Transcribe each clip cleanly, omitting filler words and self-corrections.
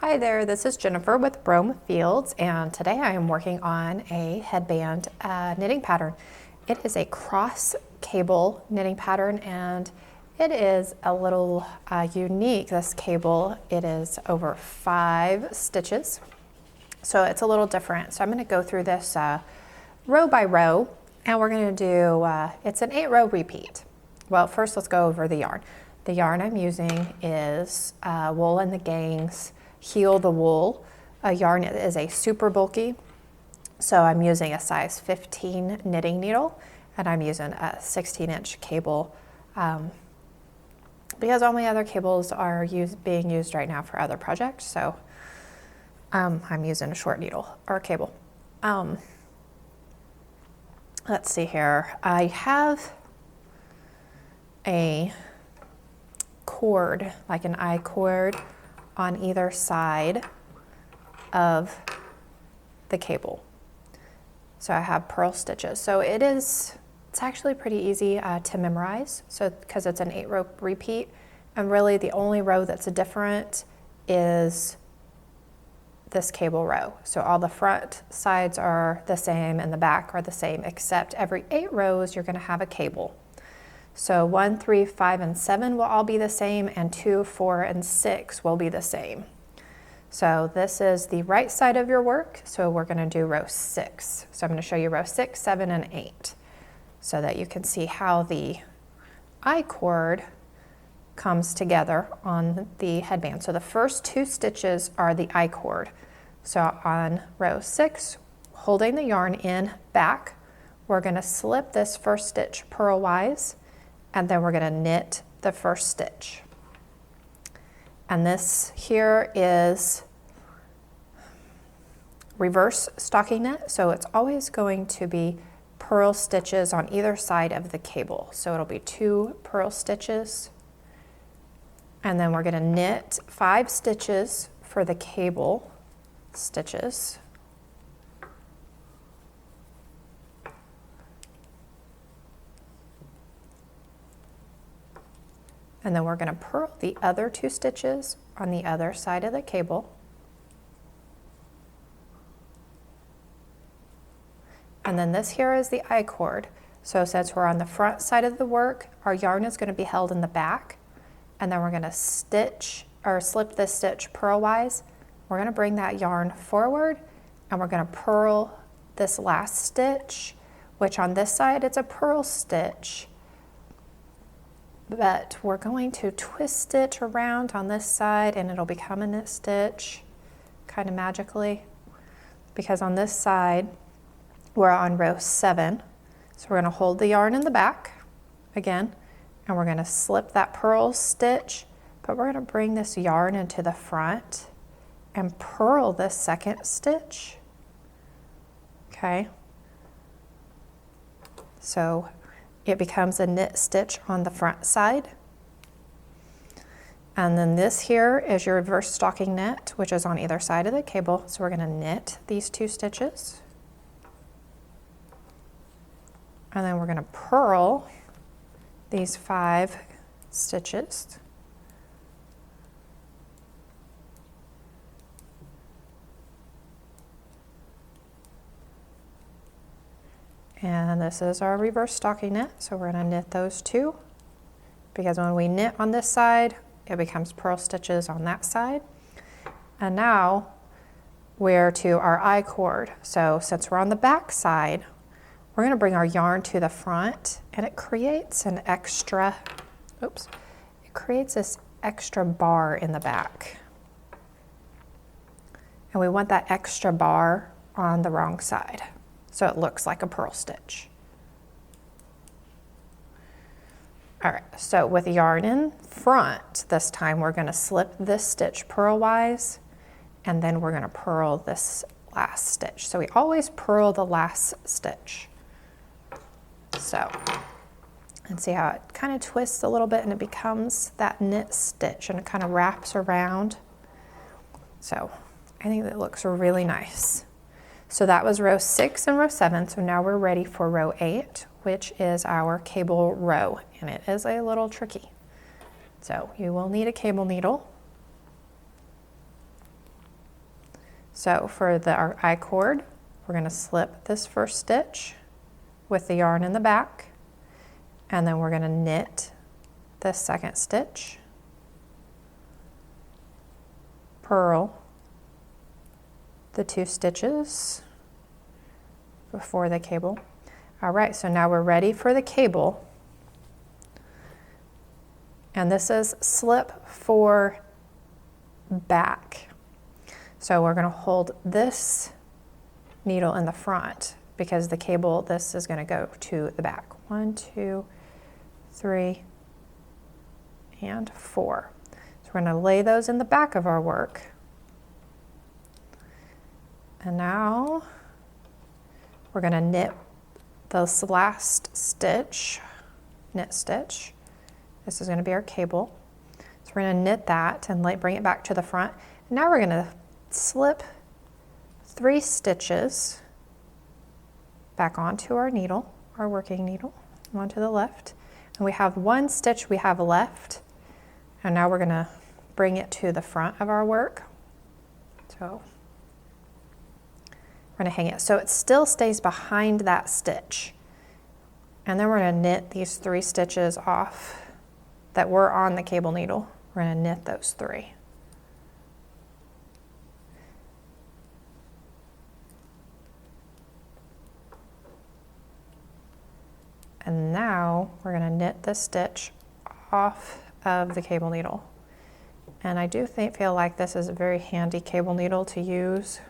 Hi there, this is Jennifer with Rome Fields, and today I am working on a headband knitting pattern. It is a cross cable knitting pattern, and it is a little unique, this cable. It is over 5 stitches, so it's a little different. So I'm going to go through this row by row, and we're going to do, it's an 8-row repeat. Well, first let's go over the yarn. The yarn I'm using is Wool and the Gang's Heal the Wool. Yarn is a super bulky, so I'm using a size 15 knitting needle, and I'm using a 16-inch cable because all my other cables are being used right now for other projects, so I'm using a short needle or a cable. Let's see here. I have a cord, like an I cord, on either side of the cable. So I have purl stitches. So it's actually pretty easy to memorize, so because it's an 8-row repeat, and really the only row that's different is this cable row. So all the front sides are the same and the back are the same, except every 8 rows you're going to have a cable. So 1, 3, 5, and 7 will all be the same, and 2, 4, and 6 will be the same. So this is the right side of your work, so we're going to do row 6. So I'm going to show you row 6, 7, and 8, so that you can see how the I cord comes together on the headband. So the first 2 stitches are the I cord. So on row 6, holding the yarn in back, we're going to slip this first stitch purlwise, and then we're going to knit the first stitch. And this here is reverse stockinette, so it's always going to be purl stitches on either side of the cable. So it'll be 2 purl stitches, and then we're going to knit 5 stitches for the cable stitches. And then we're going to purl the other 2 stitches on the other side of the cable. And then this here is the I cord. So since we're on the front side of the work, our yarn is going to be held in the back. And then we're going to stitch or slip this stitch purlwise. We're going to bring that yarn forward, and we're going to purl this last stitch, which on this side it's a purl stitch. But we're going to twist stitch around on this side, and it'll become a knit stitch kind of magically, because on this side we're on row 7. So we're going to hold the yarn in the back again, and we're going to slip that purl stitch, but we're going to bring this yarn into the front and purl this second stitch. Okay, so it becomes a knit stitch on the front side. And then this here is your reverse stockinette, which is on either side of the cable. So we're going to knit these 2 stitches. And then we're going to purl these 5 stitches. And this is our reverse stockinette, so we're going to knit those 2, because when we knit on this side, it becomes purl stitches on that side. And now we're to our I cord. So since we're on the back side, we're going to bring our yarn to the front, and it creates an extra, it creates this extra bar in the back. And we want that extra bar on the wrong side, so it looks like a purl stitch. All right, so with yarn in front, this time we're going to slip this stitch purlwise, and then we're going to purl this last stitch. So we always purl the last stitch. So, and see how it kind of twists a little bit, and it becomes that knit stitch, and it kind of wraps around. So I think that looks really nice. So that was row 6 and row 7. So now we're ready for row 8, which is our cable row, and it is a little tricky. So you will need a cable needle. So for our I-cord, we're going to slip this first stitch with the yarn in the back, and then we're going to knit the second stitch, purl the 2 stitches before the cable. All right, so now we're ready for the cable. And this is slip for back. So we're going to hold this needle in the front because the cable, this is going to go to the back. 1, 2, 3, and 4. So we're going to lay those in the back of our work. And now we're going to knit this last stitch, knit stitch. This is going to be our cable. So we're going to knit that and bring it back to the front. And now we're going to slip 3 stitches back onto our needle, our working needle, onto the left. And we have 1 stitch we have left. And now we're going to bring it to the front of our work. So we're going to hang it so it still stays behind that stitch. And then we're going to knit these 3 stitches off that were on the cable needle. We're going to knit those 3. And now we're going to knit this stitch off of the cable needle. And I do feel like this is a very handy cable needle to use.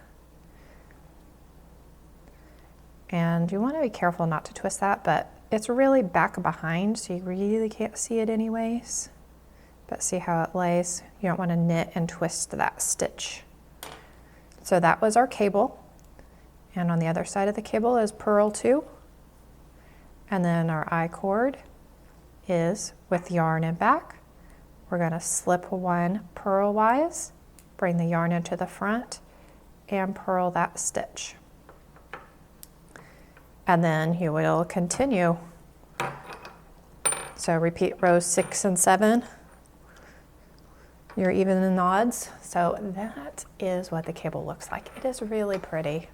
And you want to be careful not to twist that, but it's really back behind, so you really can't see it anyways. But see how it lays? You don't want to knit and twist that stitch. So that was our cable. And on the other side of the cable is purl 2. And then our I-cord is with yarn in back. We're going to slip 1 purlwise, bring the yarn into the front, and purl that stitch. And then you will continue. So repeat rows 6 and 7. You're even in odds. So that is what the cable looks like. It is really pretty.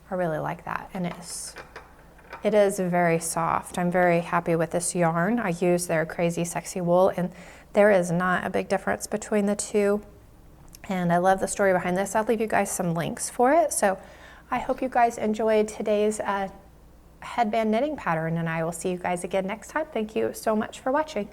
I really like that. And it is very soft. I'm very happy with this yarn. I use their Crazy Sexy Wool, and there is not a big difference between the two. And I love the story behind this. I'll leave you guys some links for it. So I hope you guys enjoyed today's headband knitting pattern, and I will see you guys again next time. Thank you so much for watching.